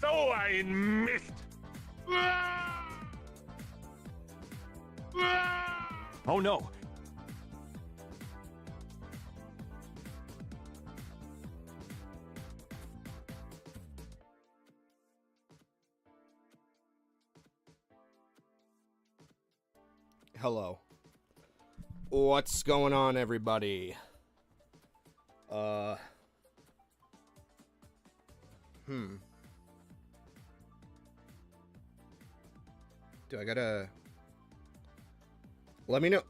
So ein Mist! Oh no! Hello. What's going on, everybody? Do I gotta... Let me know,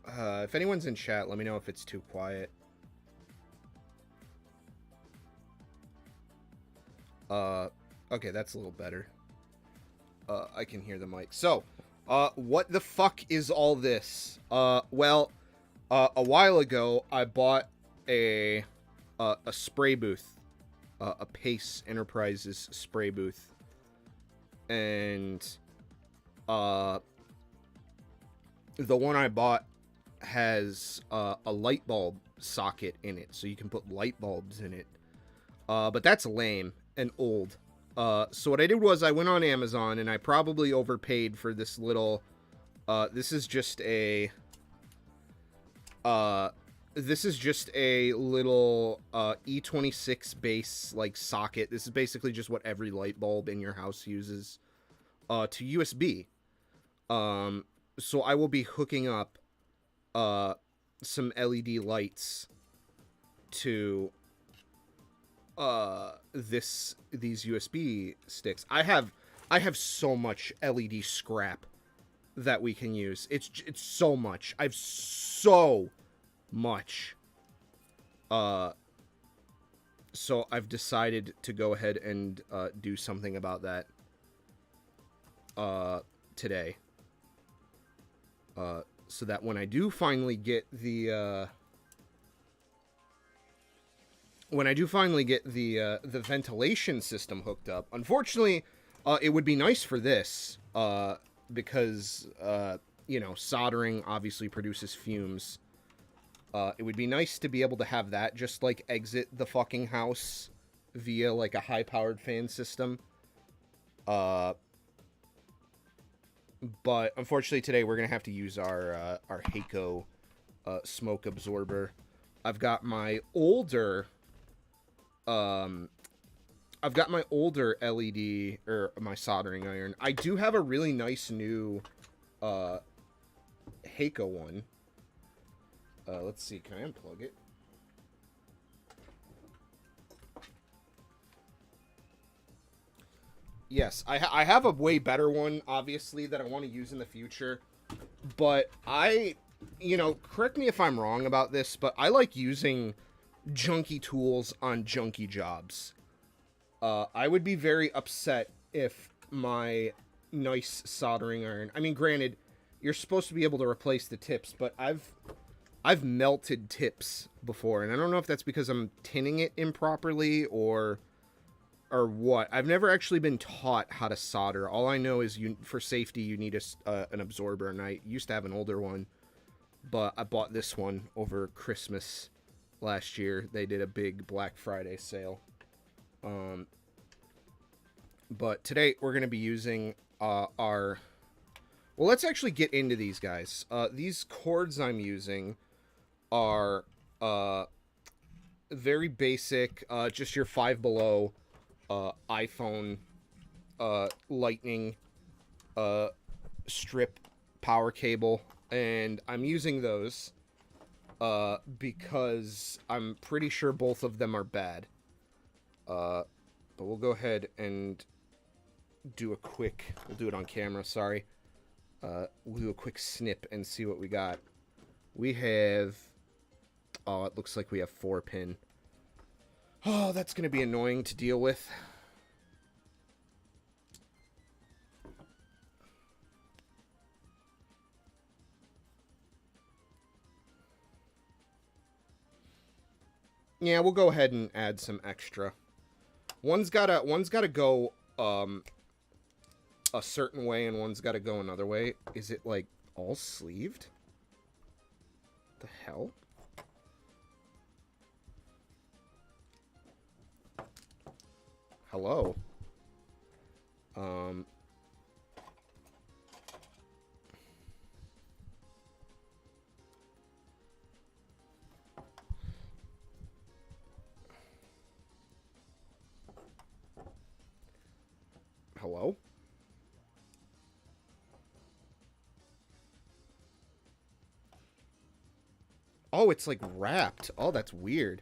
if anyone's in chat, let me know if it's too quiet. Okay, that's a little better. I can hear the mic. So, what the fuck is all this? Well, a while ago, I bought a spray booth. A Pace Enterprises spray booth. And, the one I bought has a light bulb socket in it, so you can put light bulbs in it. But that's lame and old. So what I did was I went on Amazon and I probably overpaid for this little, this is just a little, E26 base, like, socket. This is basically just what every light bulb in your house uses, to USB. So I will be hooking up, some LED lights to, these USB sticks. I have so much LED scrap that we can use. It's so much. I've so much. So I've decided to go ahead and do something about that today. So that when I do finally get the the ventilation system hooked up, unfortunately, it would be nice for this, because, you know, soldering obviously produces fumes. It would be nice to be able to have that just, like, exit the fucking house via, like, a high-powered fan system. But unfortunately today we're gonna have to use our Heiko smoke absorber. I've got my older LED, or my soldering iron. I do have a really nice new Heiko one. Let's see, can I unplug it? Yes, I have a way better one, obviously, that I want to use in the future. But you know, correct me if I'm wrong about this, but I like using junky tools on junky jobs. I would be very upset if my nice soldering iron... I mean, granted, you're supposed to be able to replace the tips, but I've melted tips before, and I don't know if that's because I'm tinning it improperly or what. I've never actually been taught how to solder. All I know is for safety, you need an absorber, and I used to have an older one, but I bought this one over Christmas last year. They did a big Black Friday sale. But today we're going to be using well, let's actually get into these guys. These cords I'm using are very basic, just your 5 Below iPhone lightning strip power cable, and I'm using those because I'm pretty sure both of them are bad. But we'll go ahead and do a quick... We'll do it on camera, sorry. We'll do a quick snip and see what we got. We have... Oh, it looks like we have 4-pin. Oh, that's going to be annoying to deal with. Yeah, we'll go ahead and add some extra. One's gotta go a certain way, and one's gotta go another way. Is it like all sleeved? The hell? Hello. Hello? Oh, it's like wrapped. Oh, that's weird.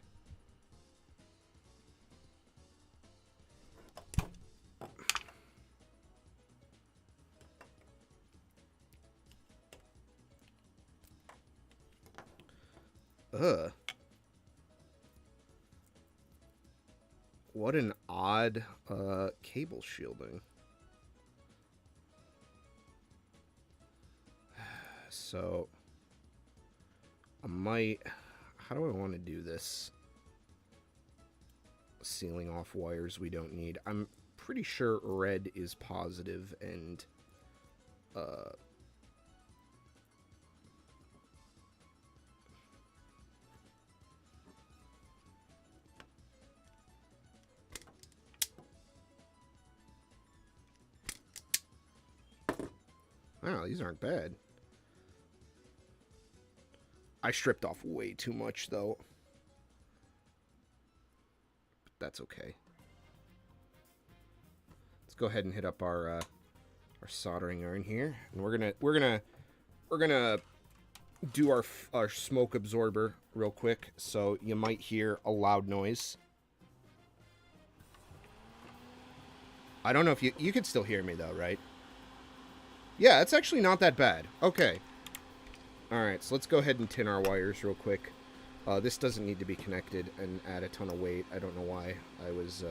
Ugh. What an odd cable shielding. So I might... How do I want to do this? Sealing off wires we don't need. I'm pretty sure red is positive and wow, these aren't bad. I stripped off way too much, though. But that's okay. Let's go ahead and hit up our soldering iron here, and we're gonna do our smoke absorber real quick. So you might hear a loud noise. I don't know if you could still hear me though, right? Yeah, it's actually not that bad. Okay. Alright, so let's go ahead and tin our wires real quick. This doesn't need to be connected and add a ton of weight. I don't know why I was...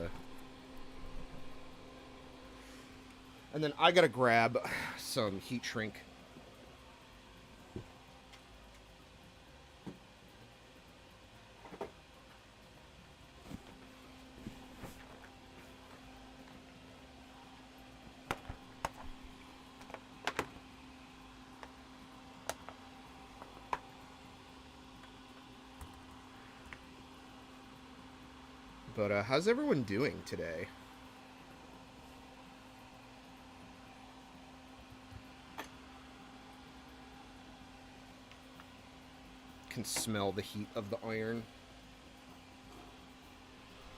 And then I gotta grab some heat shrink. But how's everyone doing today? Can smell the heat of the iron.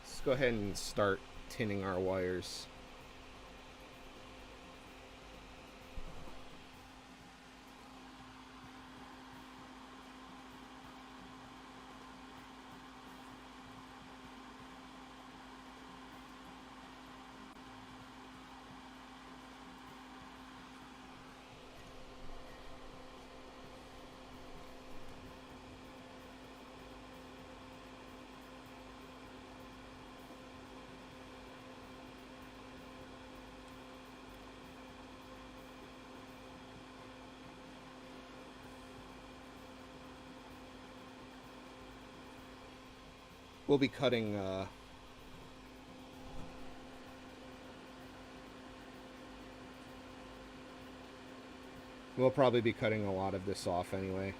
Let's go ahead and start tinning our wires. We'll be cutting, we'll probably be cutting a lot of this off anyway.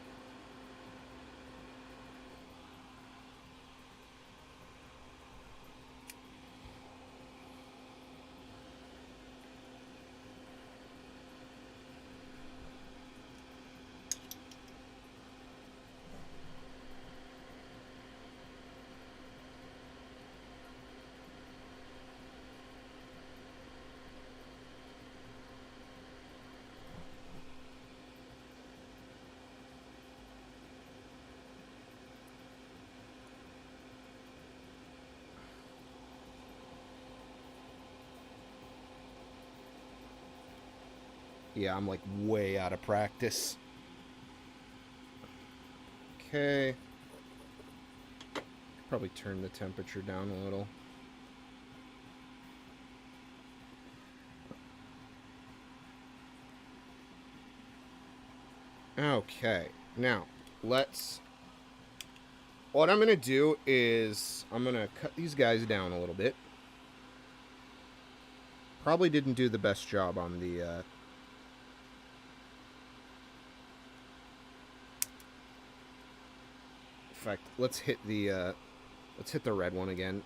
Yeah, I'm like way out of practice. Okay. Probably turn the temperature down a little. Okay, now let's. What I'm gonna do is I'm gonna cut these guys down a little bit. Probably didn't do the best job on the. In fact, let's hit the red one again.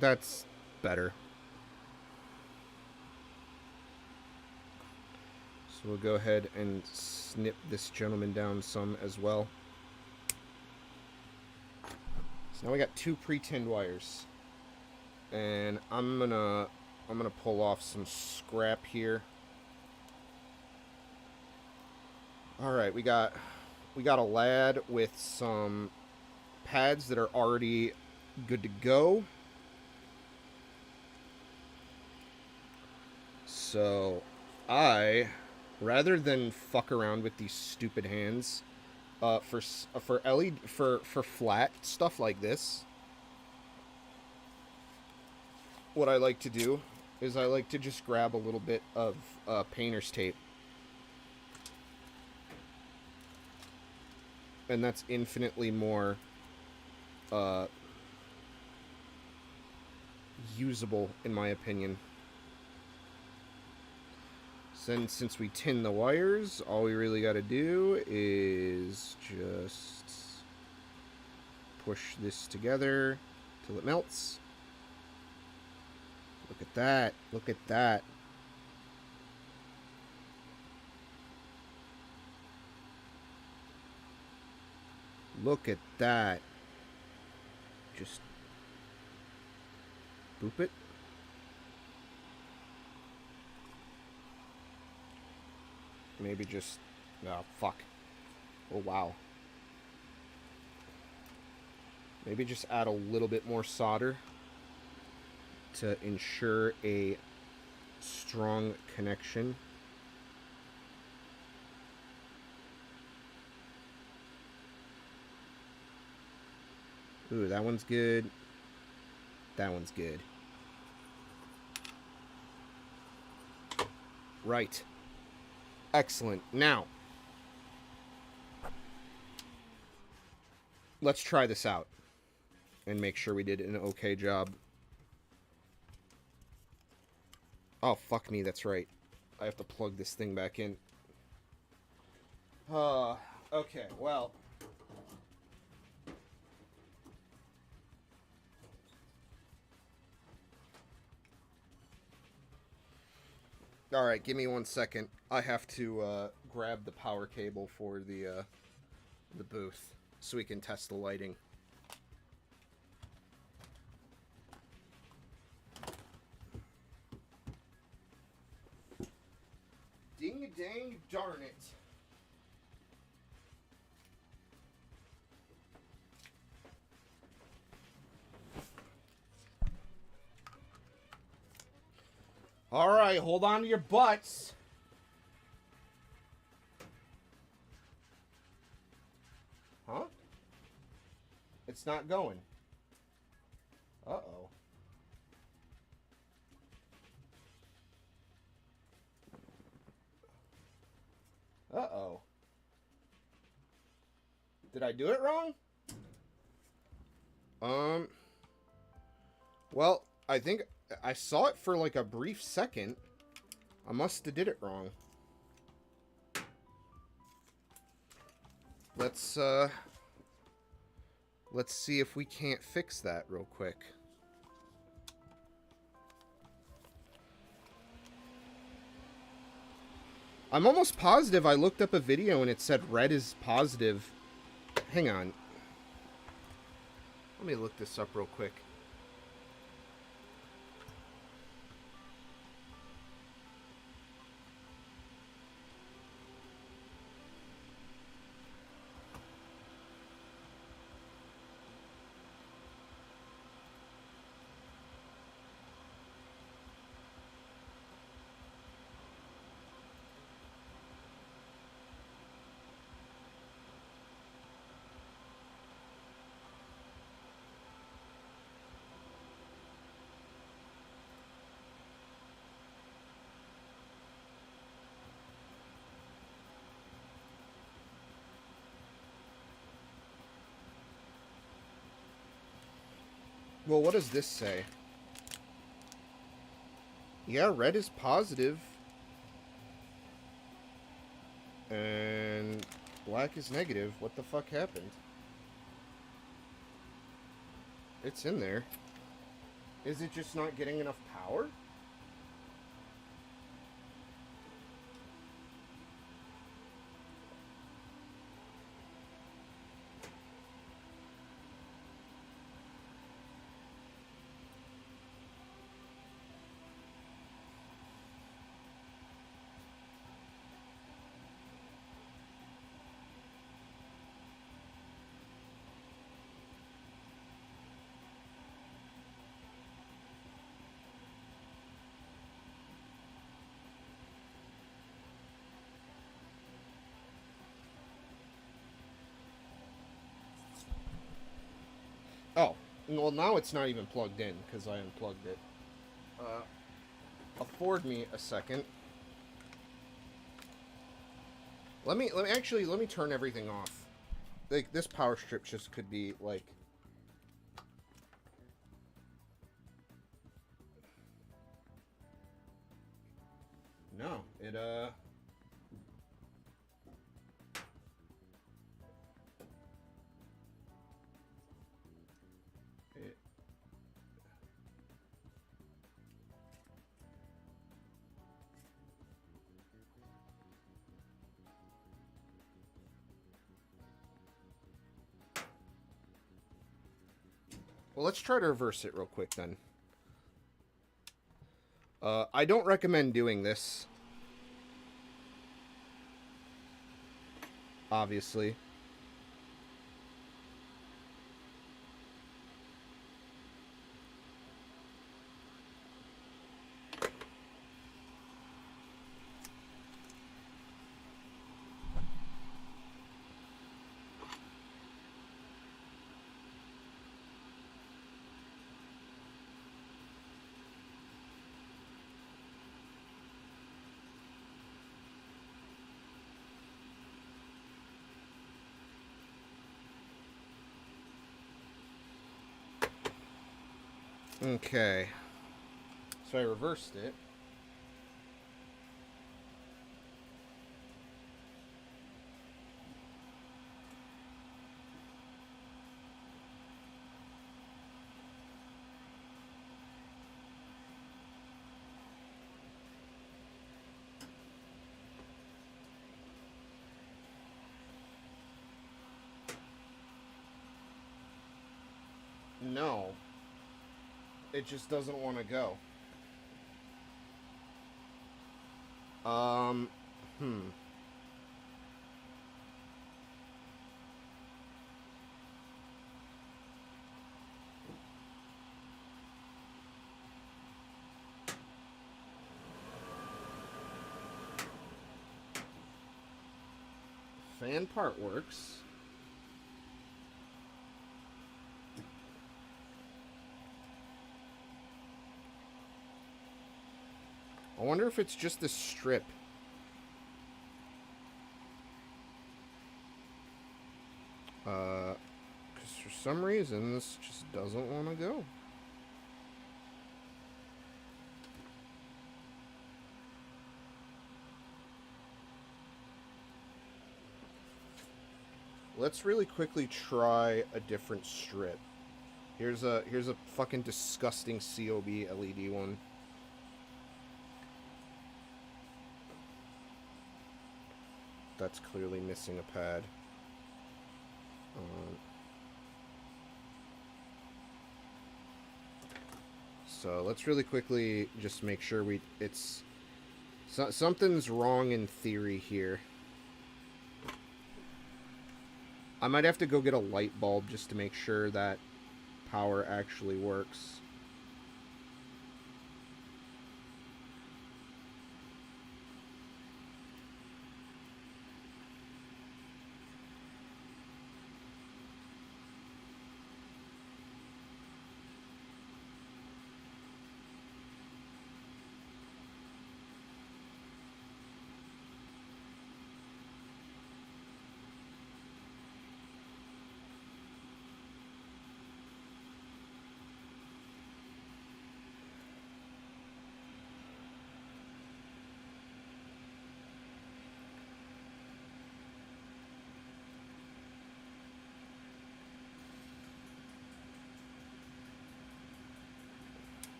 That's better. So we'll go ahead and snip this gentleman down some as well. So now we got 2 pre-tinned wires. And I'm gonna pull off some scrap here. Alright, we got a lad with some pads that are already good to go. So rather than fuck around with these stupid hands, for LED for flat stuff like this, what I like to do is I like to just grab a little bit of painter's tape, and that's infinitely more usable in my opinion. Since we tin the wires, all we really got to do is just push this together till it melts. Look at that. Look at that. Look at that. Just boop it. Maybe just... oh, fuck. Oh, wow. Maybe just add a little bit more solder to ensure a strong connection. Ooh, that one's good. That one's good. Right. Excellent. Now, let's try this out and make sure we did an okay job. Oh, fuck me, that's right. I have to plug this thing back in. Okay, well. Alright, give me 1 second. I have to grab the power cable for the booth so we can test the lighting. Ding-a-dang darn it. Alright, hold on to your butts. Huh? It's not going. Uh-oh. Uh-oh. Did I do it wrong? Well, I think I saw it for like a brief second. I must have did it wrong. Let's see if we can't fix that real quick. I'm almost positive I looked up a video and it said red is positive. Hang on. Let me look this up real quick. Well, what does this say? Yeah, red is positive. And black is negative. What the fuck happened? It's in there. Is it just not getting enough power? Oh, well now it's not even plugged in because I unplugged it. Afford me a second. Let me turn everything off. Like, this power strip just could be like... No, it Well, let's try to reverse it real quick then. I don't recommend doing this. Obviously. Okay. So I reversed it. No. It just doesn't want to go. Fan part works. I wonder if it's just this strip. Because for some reason this just doesn't want to go. Let's really quickly try a different strip. Here's a fucking disgusting COB LED one. that's clearly missing a pad. So let's really quickly just make sure something's wrong in theory here. I might have to go get a light bulb just to make sure that power actually works.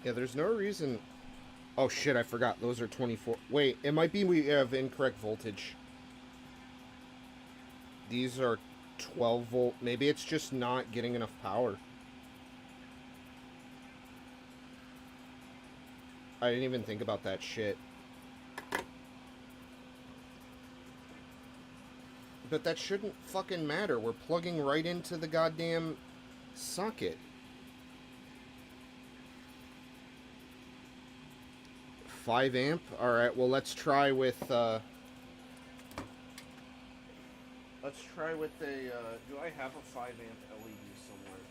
Yeah, there's no reason... Oh shit, I forgot. Those are 24... Wait, it might be we have incorrect voltage. These are 12 volt. Maybe it's just not getting enough power. I didn't even think about that shit. But that shouldn't fucking matter. We're plugging right into the goddamn socket. 5 amp? Alright, well let's try with, let's try with a, do I have a 5 amp LED somewhere?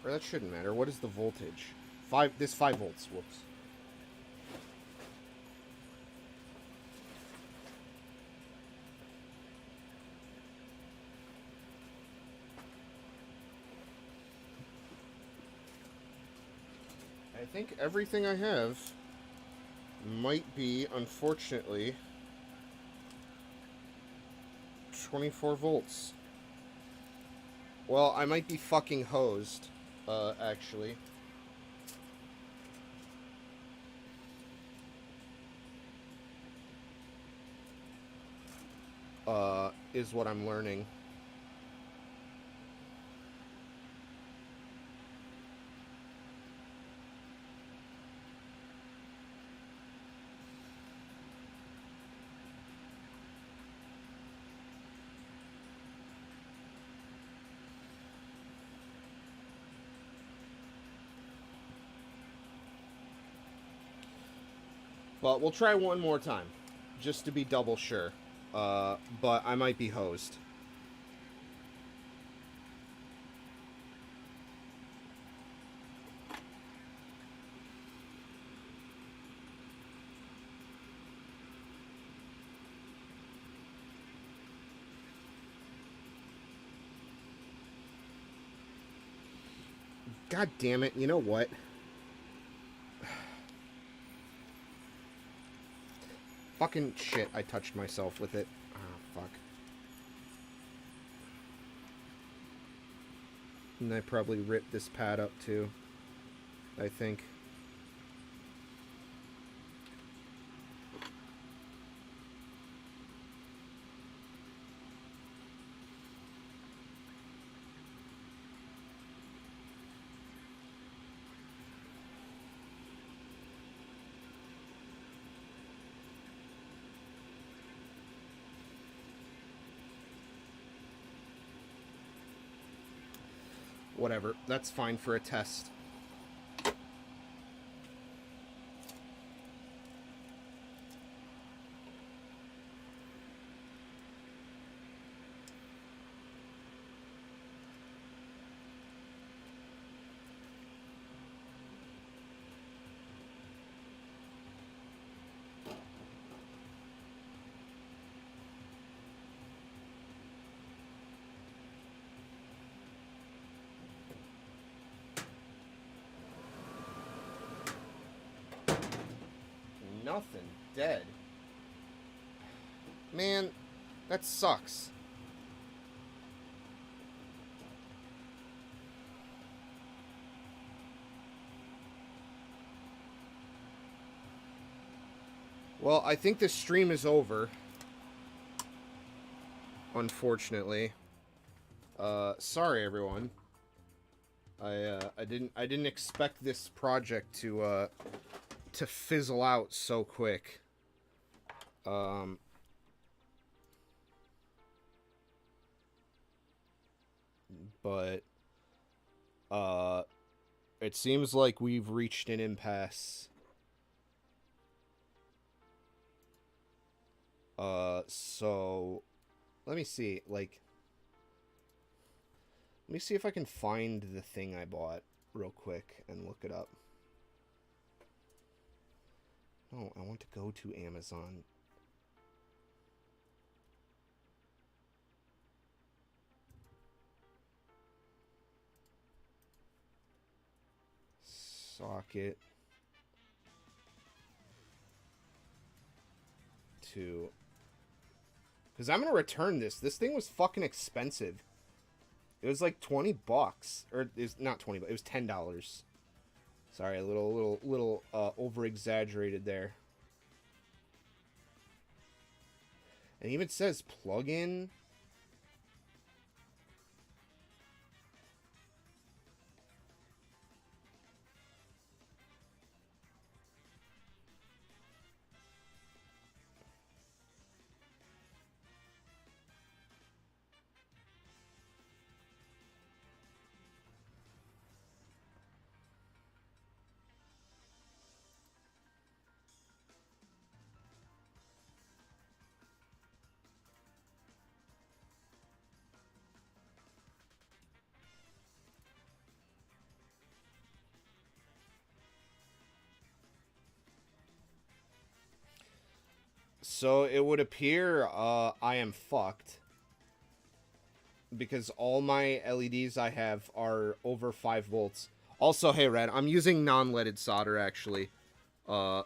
Or that shouldn't matter. What is the voltage? 5 volts, whoops. I think everything I have might be, unfortunately, 24 volts. Well, I might be fucking hosed, actually. Is what I'm learning. But we'll try one more time, just to be double sure. But I might be hosed. God damn it, you know what? Fucking shit, I touched myself with it. Oh, fuck. And I probably ripped this pad up too, I think. Whatever, that's fine for a test. Nothing. Dead. Man, that sucks. Well, I think this stream is over. Unfortunately. Sorry everyone. I didn't expect this project to fizzle out so quick. But it seems like we've reached an impasse. So let me see, like, let me see if I can find the thing I bought real quick and look it up. Oh, I want to go to Amazon. Socket to... Because I'm going to return this. This thing was fucking expensive. It was like 20 bucks. Or, it's not 20 bucks. It was $10. Sorry, a little over-exaggerated there. And it even says plug-in. So it would appear I am fucked. Because all my LEDs I have are over 5 volts. Also, hey, Red, I'm using non-leaded solder, actually. As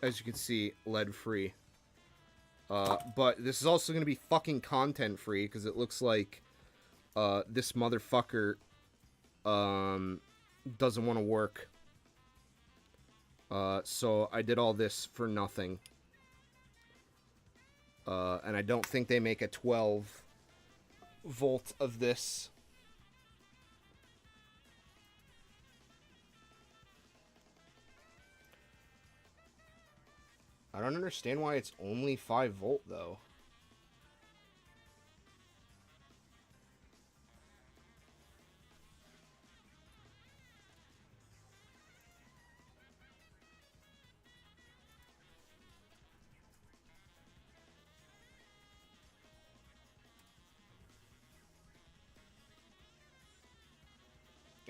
you can see, lead-free. But this is also going to be fucking content-free, because it looks like this motherfucker doesn't want to work. So I did all this for nothing. And I don't think they make a 12 volt of this. I don't understand why it's only 5 volt though.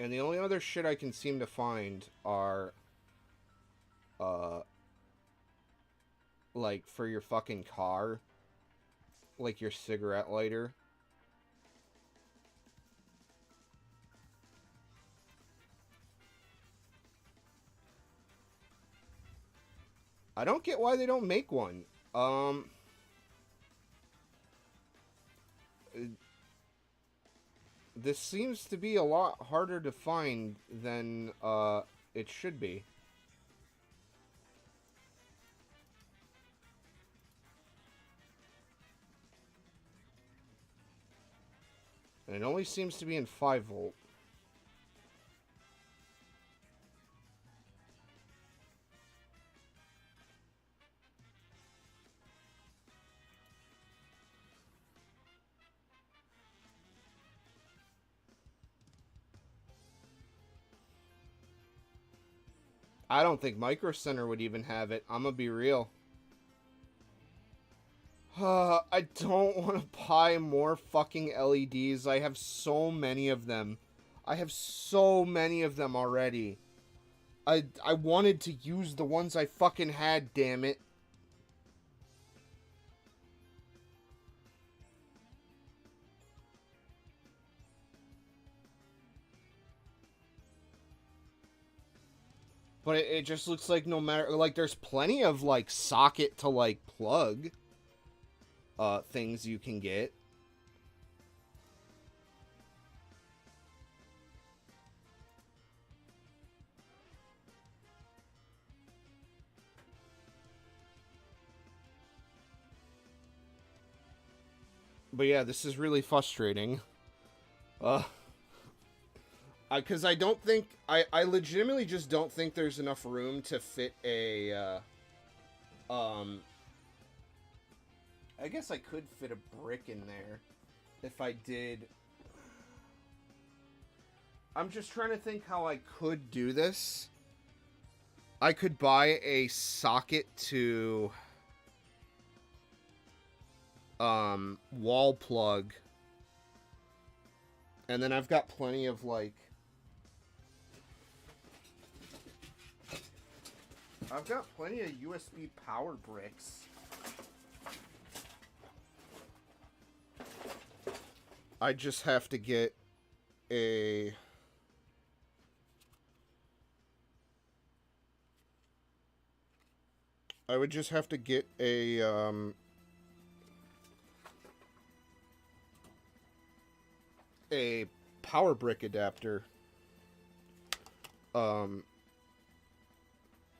And the only other shit I can seem to find are, like, for your fucking car. Like your cigarette lighter. I don't get why they don't make one. This seems to be a lot harder to find than, it should be. And it only seems to be in 5 volt. I don't think Micro Center would even have it. I'm gonna be real. I don't want to buy more fucking LEDs. I have so many of them. I have so many of them already. I wanted to use the ones I fucking had, damn it. But it just looks like no matter... Like, there's plenty of, like, socket to, like, plug things you can get. But yeah, this is really frustrating. Because I don't think... I legitimately just don't think there's enough room to fit a, I guess I could fit a brick in there if I did... I'm just trying to think how I could do this. I could buy a socket to... wall plug. And then I've got plenty of, like... I've got plenty of USB power bricks. I just have to get a... I would just have to get a, power brick adapter.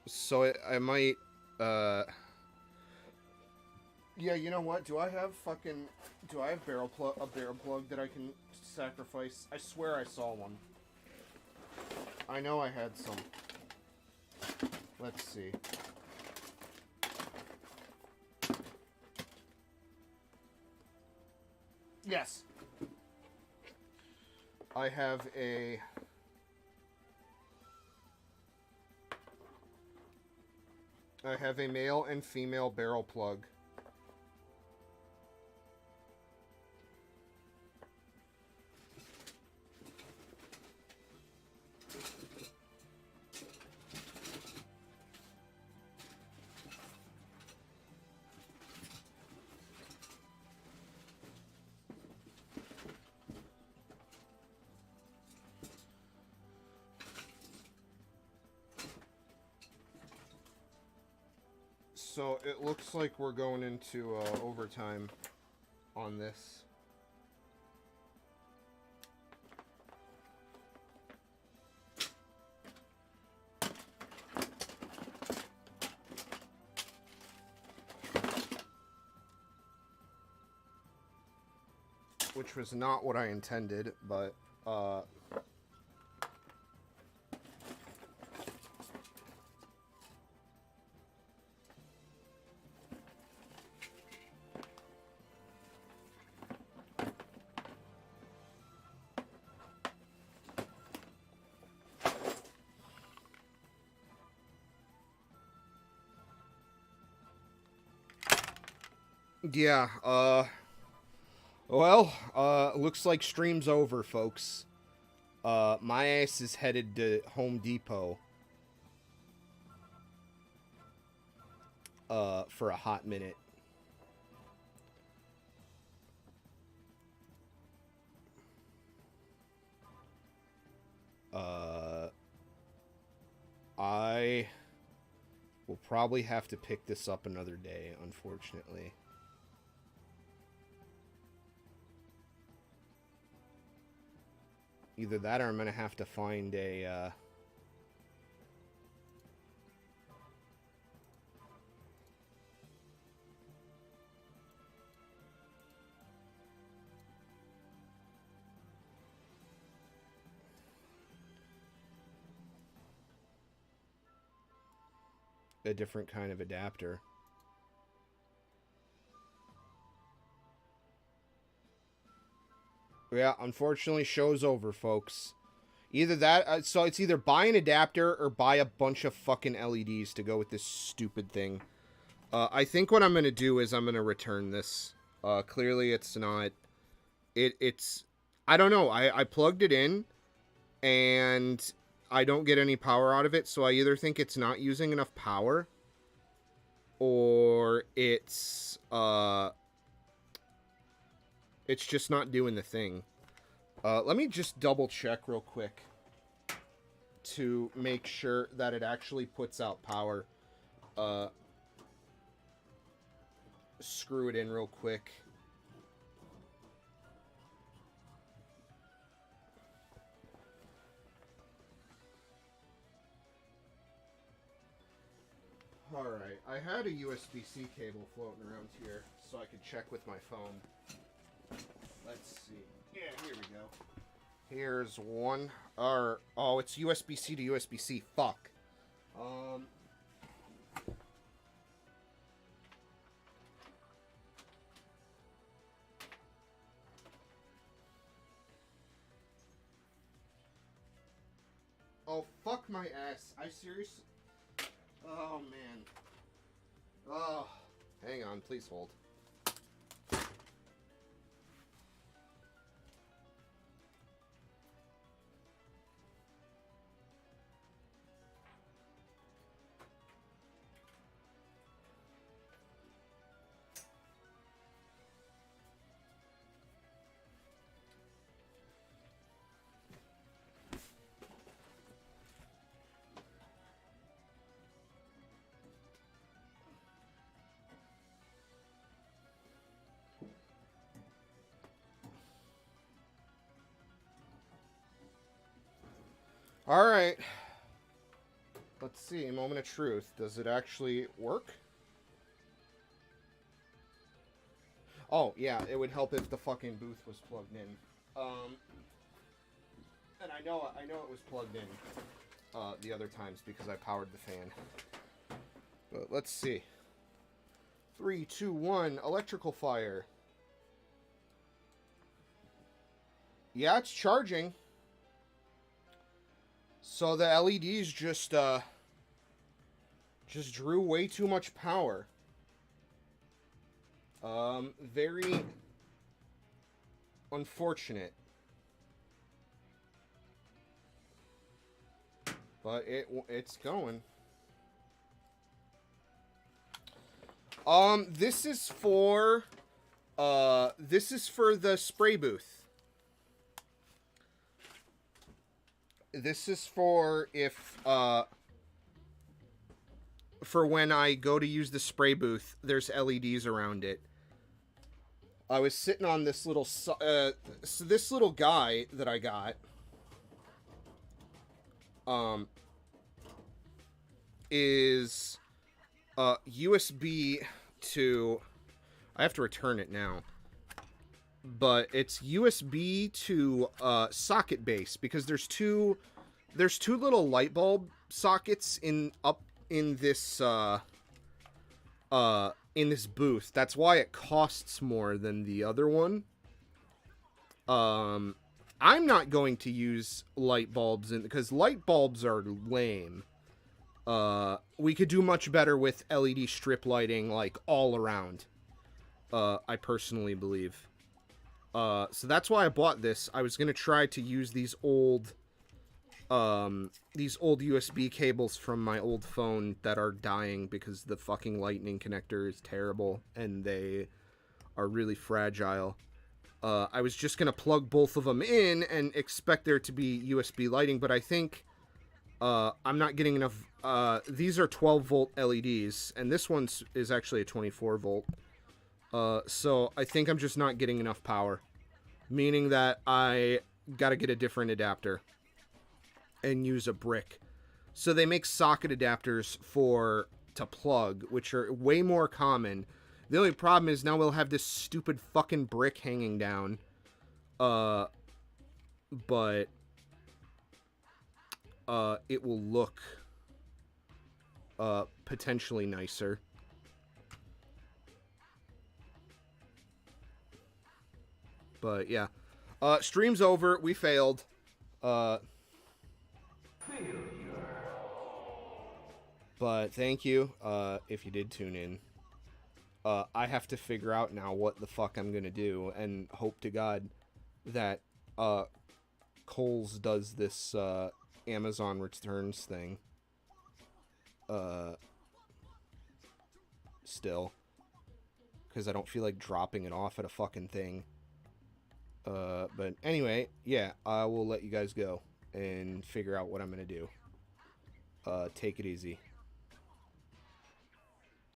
So I might, yeah, you know what? Do I have a barrel plug that I can sacrifice? I swear I saw one. I know I had some. Let's see. Yes. I have a... male and female barrel plug. So it looks like we're going into overtime on this. Which was not what I intended, but yeah, well, looks like stream's over, folks. My ass is headed to Home Depot. For a hot minute. I will probably have to pick this up another day, unfortunately. Either that or I'm going to have to find a, different kind of adapter. Yeah, unfortunately, show's over, folks. Either that, so it's either buy an adapter or buy a bunch of fucking LEDs to go with this stupid thing. I think what I'm going to do is I'm going to return this. Clearly it's not, it's, I don't know, I plugged it in, and I don't get any power out of it, so I either think it's not using enough power, or it's just not doing the thing. Let me just double check real quick to make sure that it actually puts out power. Screw it in real quick. Alright, I had a USB-C cable floating around here so I could check with my phone. Let's see. Yeah, here we go. Here's one. Oh, it's USB-C to USB-C. Fuck. Oh, fuck my ass. I seriously... Oh, man. Oh. Hang on, please hold. Alright. Let's see, moment of truth. Does it actually work? Oh, yeah, it would help if the fucking booth was plugged in. And I know it was plugged in the other times because I powered the fan. But let's see. 3, 2, 1, electrical fire. Yeah, it's charging. So the LEDs just drew way too much power. Very unfortunate. But it's going. This is for the spray booth. This is for for when I go to use the spray booth, there's LEDs around it. I was sitting on this little, so this little guy that I got, is, USB to, I have to return it now. But it's USB to socket base because there's two little light bulb sockets in this booth. That's why it costs more than the other one. I'm not going to use light bulbs because light bulbs are lame. We could do much better with LED strip lighting, like all around. I personally believe. So that's why I bought this. I was gonna try to use these old USB cables from my old phone that are dying because the fucking lightning connector is terrible and they are really fragile. I was just gonna plug both of them in and expect there to be USB lighting, but I think I'm not getting enough. These are 12 volt LEDs, and this one is actually a 24 volt. So I think I'm just not getting enough power, meaning that I gotta get a different adapter and use a brick. So they make socket adapters to plug, which are way more common. The only problem is now we'll have this stupid fucking brick hanging down. But it will look potentially nicer. But yeah, stream's over. We failed. But thank you if you did tune in. I have to figure out now what the fuck I'm gonna do, and hope to God that Kohl's does this Amazon returns thing. Still, because I don't feel like dropping it off at a fucking thing. But anyway, yeah, I will let you guys go and figure out what I'm gonna do. Take it easy.